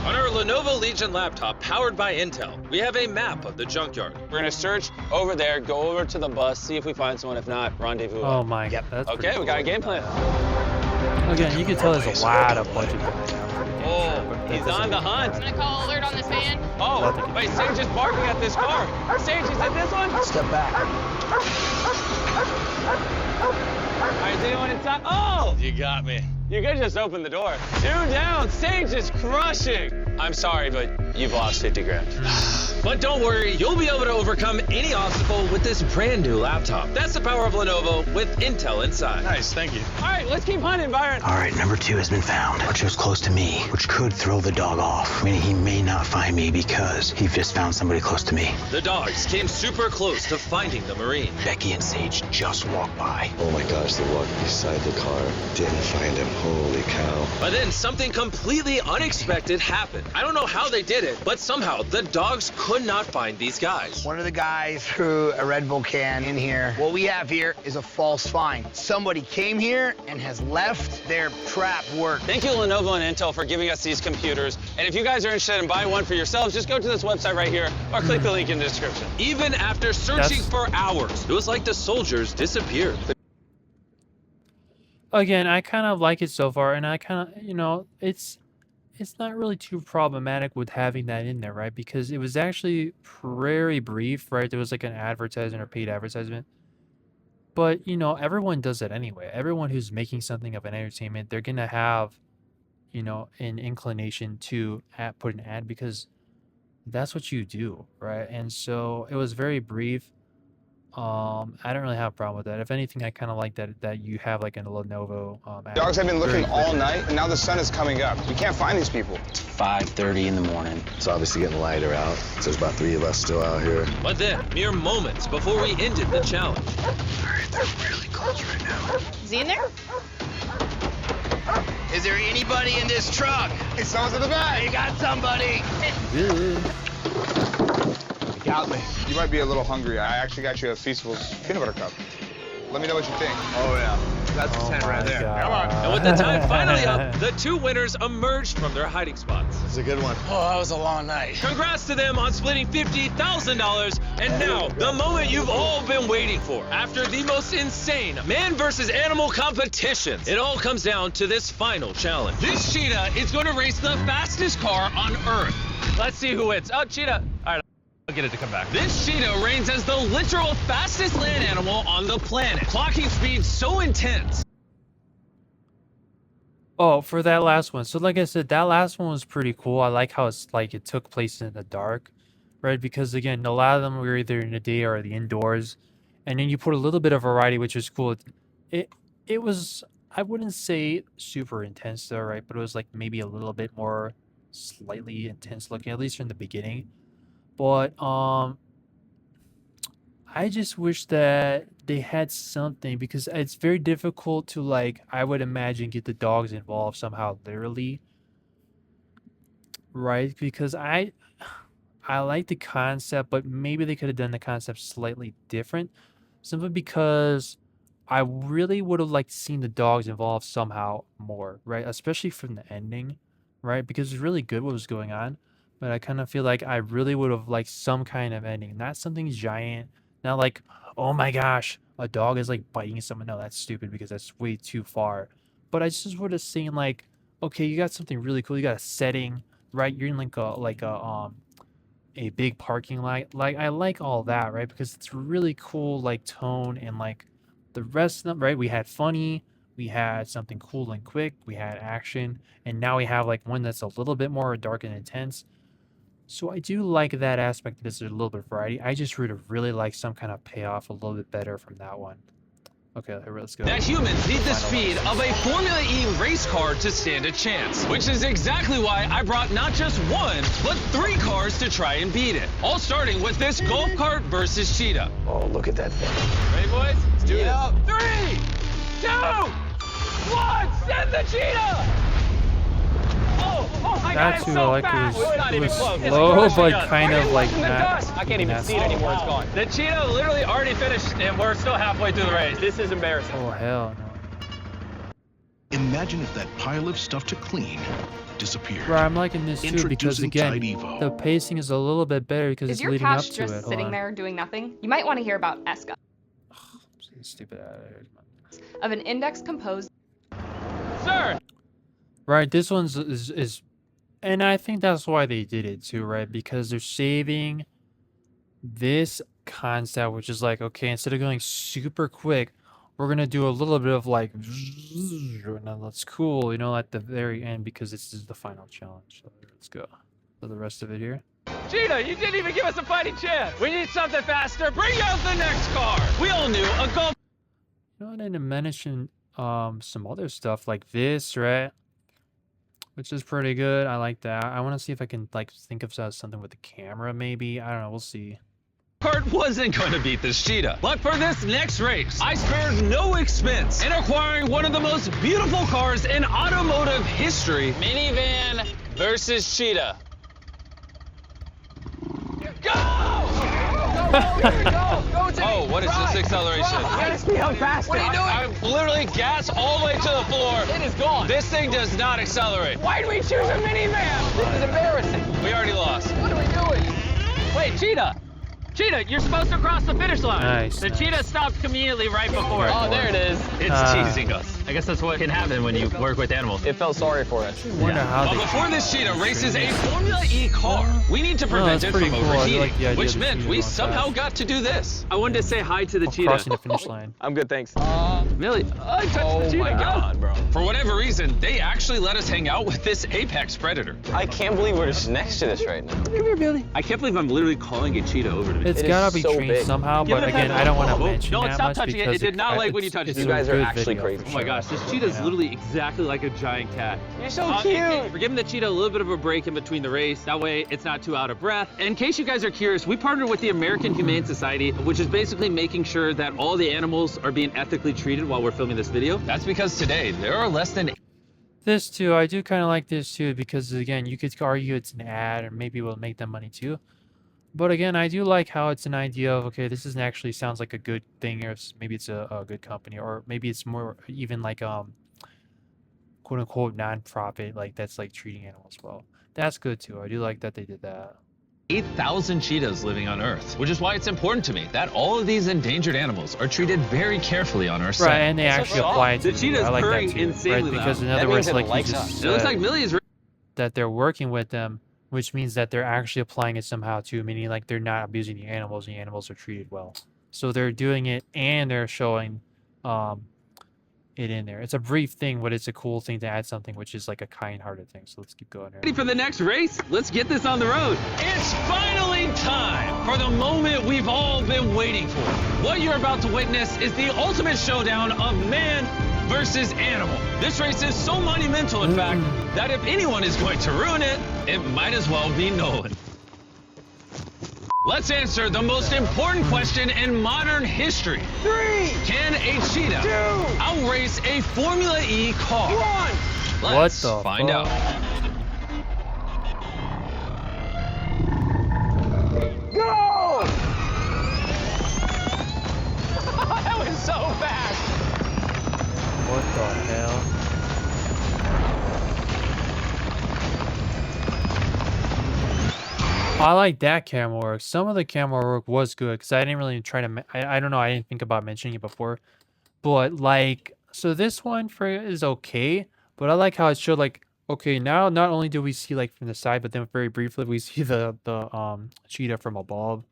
On our Lenovo Legion laptop powered by Intel, we have a map of the junkyard. We're gonna search over there, go over to the bus, see if we find someone. If not, rendezvous. Oh my God. That's okay, we got a game plan. Again, you can tell there's a lot of budget going down. Oh, he's on the hunt. I'm gonna call alert on this van. Oh, wait, Sage is barking at this car. Sage, is it this one? Step back. All right, is anyone inside? Oh! You got me. You could just open the door. 2 down. Sage is crushing. I'm sorry, but you've lost 50 grand. But don't worry, you'll be able to overcome any obstacle with this brand new laptop. That's the power of Lenovo with Intel inside. Nice, thank you. All right, let's keep hunting, Byron. All right, number 2 has been found, which was close to me, which could throw the dog off, meaning he may not find me because he just found somebody close to me. The dogs came super close to finding the Marine. Becky and Sage just walked by. Oh my gosh, they walked beside the car. Didn't find him. Holy cow. But then something completely unexpected happened. I don't know how they did it, but somehow the dogs could not find these guys. One of the guys threw a Red Bull can in here. What we have here is a false find. Somebody came here and has left their trap work. Thank you, Lenovo and Intel, for giving us these computers. And if you guys are interested in buying one for yourselves, just go to this website right here or click the link in the description. Even after searching for hours, it was like the soldiers disappeared. Again, I kind of like it so far, and I kind of, you know, it's not really too problematic with having that in there, right? Because it was actually very brief, right? There was like an advertisement or paid advertisement. But, you know, everyone does it anyway. Everyone who's making something of an entertainment, they're going to have, you know, an inclination to put an ad because that's what you do, right? And so it was very brief. I don't really have a problem with that. If anything, I kind of like that you have like a Lenovo ad. Dogs have been looking Very all quick. night, and now the sun is coming up. We can't find these people. It's 5:30 in the morning. It's obviously getting lighter out. So there's about 3 of us still out here. But then, mere moments before we ended the challenge. All right, they're really close right now. Is he in there? Is there anybody in this truck? Hey, someone's in the back. You got somebody. You got me. You might be a little hungry. I actually got you a Feastable's peanut butter cup. Let me know what you think. Oh, yeah. That's the 10 right there. Come on. And with the time finally up, the two winners emerged from their hiding spots. It's a good one. Oh, that was a long night. Congrats to them on splitting $50,000. And now, the moment you've all been waiting for. After the most insane man versus animal competition, it all comes down to this final challenge. This cheetah is going to race the fastest car on Earth. Let's see who wins. Oh, cheetah. All right. I'll get it to come back. This cheetah reigns as the literal fastest land animal on the planet, clocking speed so intense. Oh, for that last one. So like I said, that last one was pretty cool. I like how it's like it took place in the dark, right? Because again, a lot of them were either in the day or the indoors. And then you put a little bit of variety, which was cool. It was, I wouldn't say super intense though, right? But it was like maybe a little bit more slightly intense looking, at least from the beginning. But I just wish that they had something because it's very difficult to like I would imagine get the dogs involved somehow literally, right? Because I like the concept, but maybe they could have done the concept slightly different, simply because I really would have liked seeing the dogs involved somehow more, right? Especially from the ending, right? Because it's really good what was going on. But I kind of feel like I really would have liked some kind of ending. Not something giant. Not like, oh my gosh, a dog is like biting someone. No, that's stupid because that's way too far. But I just would have seen like, okay, you got something really cool. You got a setting, right? You're in like a big parking lot. Like I like all that, right? Because it's really cool like tone and like the rest of them, right? We had funny, we had something cool and quick, we had action, and now we have like one that's a little bit more dark and intense. So I do like that aspect of this. There's a little bit of variety. I just would have really liked some kind of payoff a little bit better from that one. Okay, let's go. That humans need the speed of a Formula E race car to stand a chance, which is exactly why I brought not just one, but 3 cars to try and beat it. All starting with this golf cart versus Cheetah. Oh, look at that thing. Ready, boys? Let's do this. 3, 2, 1, send the Cheetah! Oh my God, That's it's who so I like fast. it was It's slow, crushing but us. kind of like Look at not. the dust. I can't even see it anymore. It's gone. The Cheetah literally already finished, and we're still halfway through the race. This is embarrassing. Oh hell no. Imagine if that pile of stuff to clean disappeared. Right, I'm liking this too because Introducing again, Tide Evo. the pacing is a little bit better because Is it's your leading up couch to just it. Hold sitting on. there doing nothing? You might want to hear about ESCA, Stupid. of an index composed. Sir! Right, this one's is, and I think that's why they did it too, right? Because they're saving this concept, which is like, okay, instead of going super quick, we're gonna do a little bit of like, and that's cool, you know, at the very end because this is the final challenge. So let's go. So the rest of it here. Cheetah, you didn't even give us a fighting chance. We need something faster. Bring out the next car. We all knew a golf. You know, I didn't mention some other stuff like this, right? Which is pretty good. I like that. I want to see if I can like think of something with the camera, maybe. I don't know. We'll see. Kart wasn't going to beat this Cheetah. But for this next race, I spared no expense in acquiring one of the most beautiful cars in automotive history. Minivan versus Cheetah. Go! Oh, what is this acceleration? How fast? What are you doing? I literally gas all the way to the floor. It is gone. This thing does not accelerate. Why did we choose a minivan? This is embarrassing. We already lost. What are we doing? Wait, Cheetah. Cheetah, you're supposed to cross the finish line. Nice. The Cheetah stopped conveniently right before. Oh, there it is. It's teasing us. I guess that's what can happen when you work with animals. It felt sorry for us. I wonder how Well, they before this Cheetah races a Formula E car, we need to prevent that's it pretty from cool. I overheating, like the idea which of the meant Cheetah we going somehow fast. got to do this. I wanted to say hi to the Cheetah. Crossing the finish line. I'm good, thanks. Millie, I touched the Cheetah. my God, bro. For whatever reason, they actually let us hang out with this apex predator. I can't believe we're just next to this right now. Come here, Billy. I can't believe I'm literally calling a Cheetah over to me. It's It gotta is be so trained big. somehow, Give but it a again, pat. I don't want to Oh, mention no, that stop much touching it. because It did not like when you touched it. it's You a guys are good actually video crazy. for Oh my sure. gosh, this cheetah is Yeah. literally exactly like a giant cat. You're so cute. We're giving the cheetah a little bit of a break in between the race. That way it's not too out of breath. In case you guys are curious, we partnered with the American Humane Society, which is basically making sure that all the animals are being ethically treated while we're filming this video. That's because today there are less than This too, I do kind of like this too because again, you could argue it's an ad or maybe it will make them money too. But again, I do like how it's an idea of, okay, this isn't actually sounds like a good thing, or maybe it's a good company, or maybe it's more even like quote unquote non-profit, like that's like treating animals well. That's good too. I do like that they did that. 8,000 cheetahs living on Earth, which is why it's important to me that all of these endangered animals are treated very carefully on our set. Right, and they actually apply it to The cheetah's I like that purring too, insanely right? Because in loud. other That words, means it like you likes just us. It looks said, like Millie is that they're working with them, which means that they're actually applying it somehow too, meaning like they're not abusing the animals and the animals are treated well. So they're doing it and they're showing it in there. It's a brief thing, but it's a cool thing to add something which is like a kind-hearted thing. So let's keep going here. ready for the next race? Let's get this on the road. It's finally time for the moment we've all been waiting for. What you're about to witness is the ultimate showdown of man versus animal. This race is so monumental, in fact, that if anyone is going to ruin it, it might as well be Nolan. Let's answer the most important question in modern history. 3, Can a cheetah 2, outrace a Formula E car? 1. Let's What the find fuck? out. Go! That was so fast. What the hell? I like that camera work. Some of the camera work was good because I didn't really try to. I don't know. I didn't think about mentioning it before, but like, so this one for is okay. But I like how it showed like, okay, now not only do we see like from the side, but then very briefly we see the cheetah from above.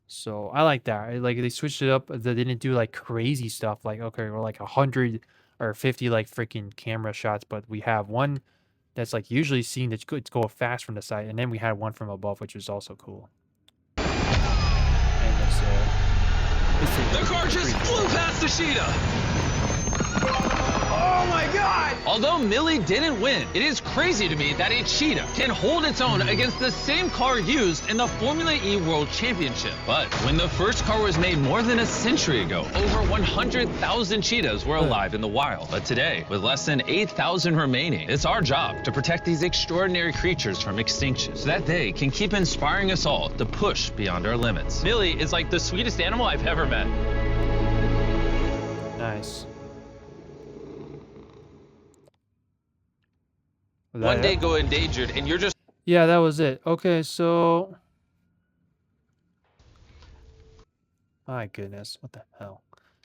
So I like that. Like they switched it up. They didn't do like crazy stuff. Like okay, we're like 100 or 50 like freaking camera shots, but we have one that's like usually seen that's good to go fast from the side, and then we had one from above, which was also cool. And The car just flew past the cheetah. Oh my God! Although Millie didn't win, it is crazy to me that a cheetah can hold its own against the same car used in the Formula E World Championship. But when the first car was made more than a century ago, over 100,000 cheetahs were alive in the wild. But today, with less than 8,000 remaining, it's our job to protect these extraordinary creatures from extinction so that they can keep inspiring us all to push beyond our limits. Millie is like the sweetest animal I've ever met. nice. Was One that day it? go endangered and you're just Yeah, that was it. Okay, so my goodness, what the hell?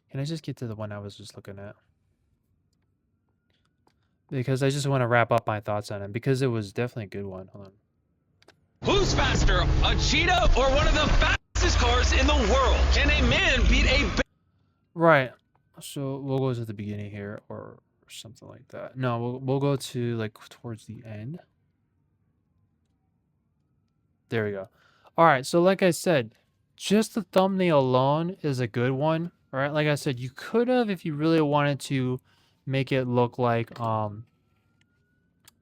Can I just get to the one I was just looking at? Because I just want to wrap up my thoughts on it because it was definitely a good one. Hold on. Who's faster, a cheetah or one of the fastest cars in the world? Can a man beat a Right. So we'll go to the beginning here or something like that. No, we'll go to like towards the end. There we go. All right, so like I said, just the thumbnail alone is a good one. All right, like I said, you could have, if you really wanted to, make it look like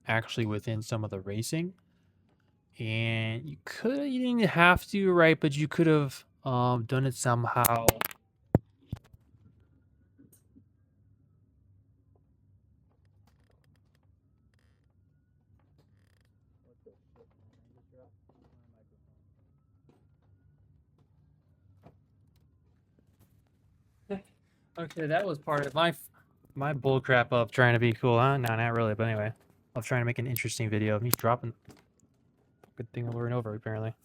actually within some of the racing, and you didn't have to, right? But you could have done it somehow. Okay, that was part of my bullcrap of trying to be cool, huh? No, not really, but anyway, of trying to make an interesting video of me dropping good thing over and over, apparently.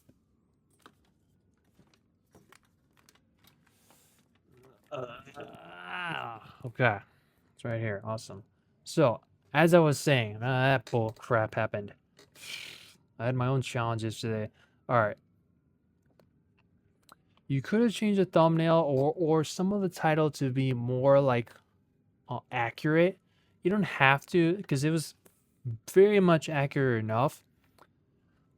Okay, it's right here. Awesome. So, as I was saying, that bull crap happened. I had my own challenges today. All right. You could have changed the thumbnail or some of the title to be more like accurate. You don't have to, because it was very much accurate enough.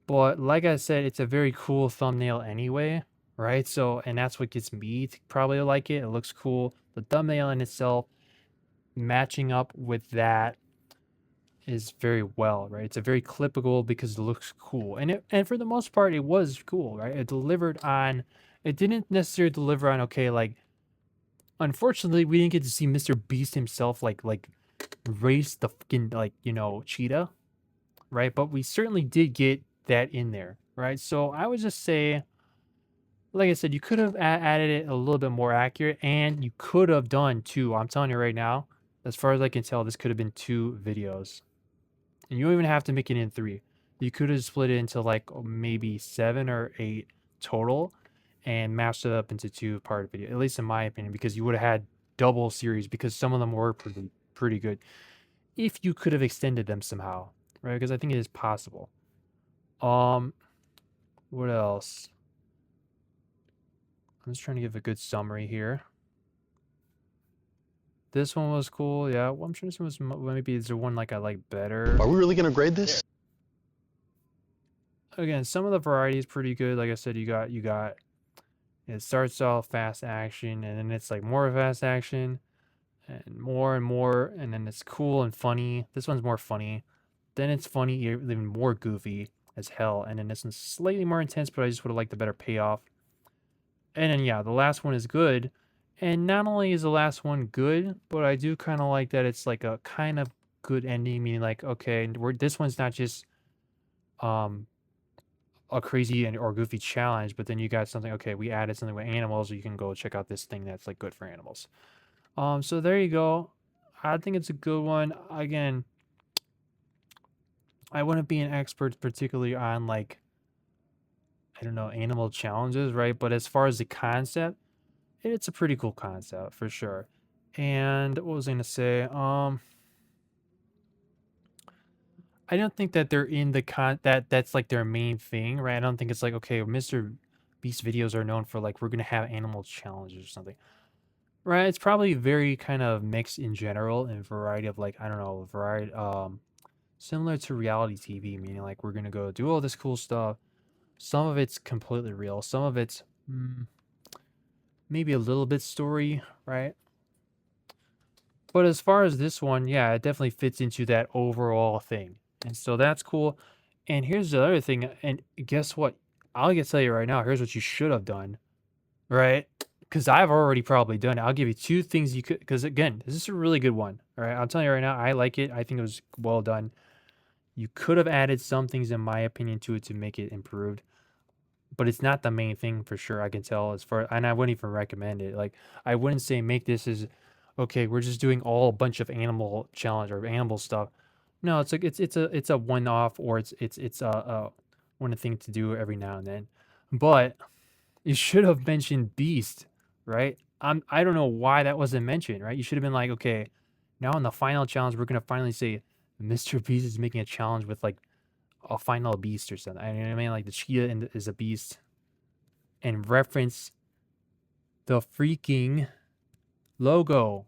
But like I said, it's a very cool thumbnail anyway, right? So, and that's what gets me to probably like it. It looks cool. The thumbnail in itself, matching up with that is very well, right? It's a very clippable because it looks cool. And for the most part, it was cool, right? It didn't necessarily deliver on, okay, like, unfortunately, we didn't get to see MrBeast himself, like race the fucking, like, cheetah, right? But we certainly did get that in there, right? So I would just say, like I said, you could have added it a little bit more accurate, and you could have done two. I'm telling you right now, as far as I can tell, this could have been 2 videos. And you don't even have to make it in 3. You could have split it into like maybe 7 or 8 total and mashed it up into 2-part video, at least in my opinion, because you would have had double series, because some of them were pretty good. If you could have extended them somehow, right? Because I think it is possible. What else? I'm just trying to give a good summary here. This one was cool, yeah. Well, I'm sure this one was maybe is there one like I like better. Are we really gonna grade this? Again, some of the variety is pretty good. Like I said, you got it starts off fast action, and then it's like more fast action, and more, and then it's cool and funny. This one's more funny. Then it's funny, even more goofy as hell, and then this one's slightly more intense, but I just would have liked the better payoff. And then yeah, the last one is good. And not only is the last one good, but I do kind of like that it's like a kind of good ending, meaning like, okay, this one's not just a crazy or goofy challenge, but then you got something, okay, we added something with animals, or you can go check out this thing that's like good for animals. So there you go. I think it's a good one. Again, I wouldn't be an expert particularly on like, I don't know, animal challenges, right? But as far as the concept, it's a pretty cool concept for sure. And what was I gonna say? I don't think that they're in the that's like their main thing, right? I don't think it's like, okay, MrBeast videos are known for like we're gonna have animal challenges or something. Right? It's probably very kind of mixed in general and variety of like, I don't know, variety similar to reality TV, meaning like we're gonna go do all this cool stuff. Some of it's completely real, some of it's maybe a little bit story, right? But as far as this one, yeah, it definitely fits into that overall thing. And so that's cool. And here's the other thing. And guess what? I'll tell you right now, here's what you should have done, right? Because I've already probably done it. I'll give you 2 things you could, because again, this is a really good one. All right. I'm telling you right now, I like it. I think it was well done. You could have added some things, in my opinion, to it to make it improved. But it's not the main thing for sure, I can tell, and I wouldn't even recommend it. Like, I wouldn't say make this as, okay, we're just doing all a bunch of animal challenge or animal stuff. No, it's like it's a one-off, or it's a one thing to do every now and then. But you should have mentioned Beast, right? I don't know why that wasn't mentioned, right? You should have been like, okay, now in the final challenge, we're gonna finally say MrBeast is making a challenge with like a final beast or something. I mean, like the cheetah is a beast, and reference the freaking logo,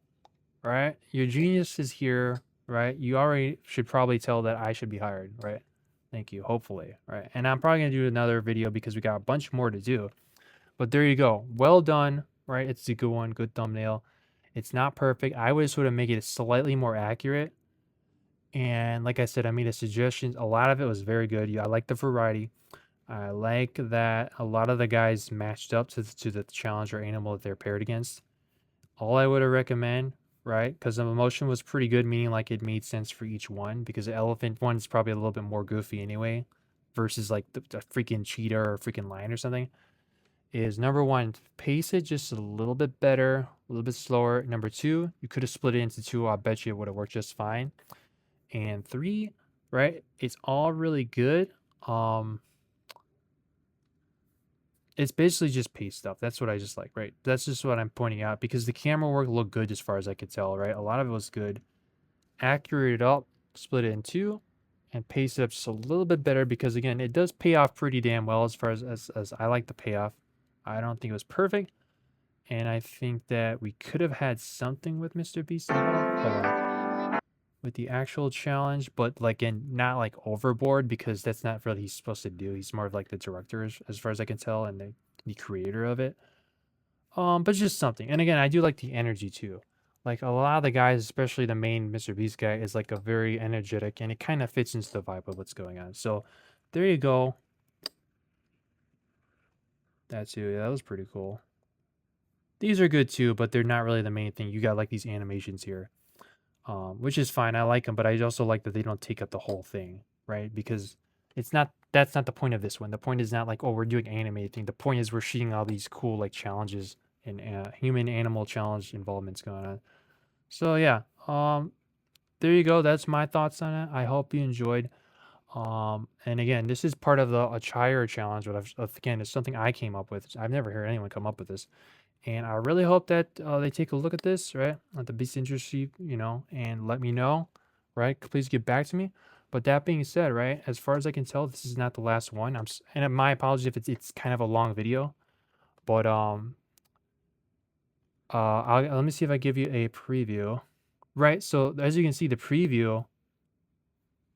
right? Your genius is here, right? You already should probably tell that I should be hired, right? Thank you. Hopefully, right? And I'm probably gonna do another video because we got a bunch more to do. But there you go. Well done, right? It's a good one. Good thumbnail. It's not perfect. I would sort of make it slightly more accurate. And like I said, I made a suggestion. A lot of it was very good. Yeah, I like the variety. I like that a lot of the guys matched up to the challenge or animal that they're paired against. All I would recommend, right? Because the emotion was pretty good, meaning like it made sense for each one. Because the elephant one is probably a little bit more goofy anyway, versus like the freaking cheetah or freaking lion or something. Is number one, pace it just a little bit better, a little bit slower. Number two, you could have split it into two. I bet you it would have worked just fine. And three, right? It's all really good. It's basically just pace stuff. That's what I just like, right? That's just what I'm pointing out because the camera work looked good as far as I could tell, right? A lot of it was good. Accurate it up, split it in two, and pace it up just a little bit better because again, it does pay off pretty damn well as far as I like the payoff. I don't think it was perfect. And I think that we could have had something with MrBeast involved. Hold on. With the actual challenge, but like not like overboard because that's not what he's supposed to do. He's more of like the director as far as I can tell and the creator of it. But just something. And again, I do like the energy too. Like a lot of the guys, especially the main MrBeast guy, is like a very energetic and it kind of fits into the vibe of what's going on. So there you go. That too. Yeah, that was pretty cool. These are good too, but they're not really the main thing. You got like these animations here, which is fine. I like them, but I also like that they don't take up the whole thing, right? Because that's not the point of this one. The point is not like, oh, we're doing animated thing. The point is we're seeing all these cool like challenges and human animal challenge involvements going on. So yeah, there you go. That's my thoughts on it. I hope you enjoyed. And again, this is part of the Achire challenge, but again, it's something I came up with. I've never heard anyone come up with this. And I really hope that they take a look at this, right? At the Beast Industry, and let me know, right? Please get back to me. But that being said, right, as far as I can tell, this is not the last one. And my apologies if it's kind of a long video, but let me see if I give you a preview, right? So as you can see, the preview,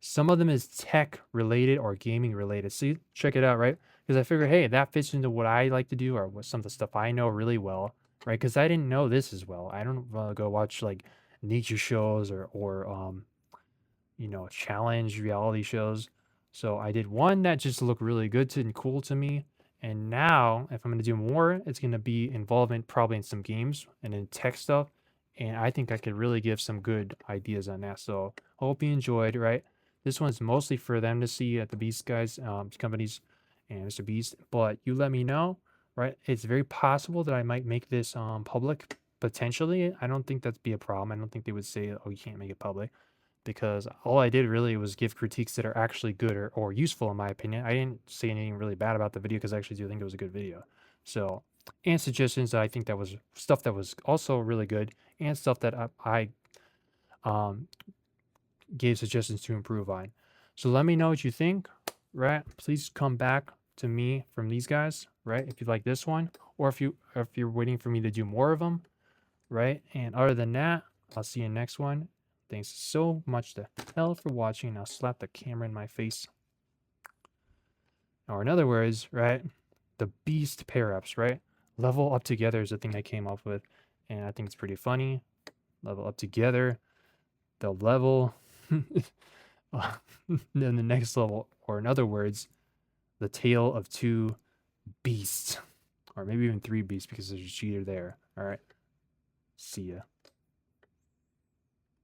some of them is tech related or gaming related. See, check it out, right? Because I figure, hey, that fits into what I like to do or what some of the stuff I know really well, right? Because I didn't know this as well. I don't go watch like nature shows or challenge reality shows. So I did one that just looked really good and cool to me. And now, if I'm going to do more, it's going to be involvement probably in some games and in tech stuff. And I think I could really give some good ideas on that. So hope you enjoyed, right? This one's mostly for them to see at the Beast guys, companies, and MrBeast. But you let me know, right? It's very possible that I might make this public potentially. I don't think that'd be a problem. I don't think they would say, oh, you can't make it public, because all I did really was give critiques that are actually good or useful in my opinion. I didn't say anything really bad about the video because I actually do think it was a good video. So, and suggestions that I think that was stuff that was also really good and stuff that I gave suggestions to improve on. So let me know what you think, right? Please come back to me from these guys, right? If you like this one, or if you're waiting for me to do more of them, right? And other than that, I'll see you next one. Thanks so much to hell for watching. I'll slap the camera in my face. Or in other words, right? The Beast pair-ups, right? Level up together is the thing I came up with, and I think it's pretty funny. Level up together. The level. Then the next level, or in other words, the tale of two beasts, or maybe even three beasts because there's a cheater there. All right, see ya.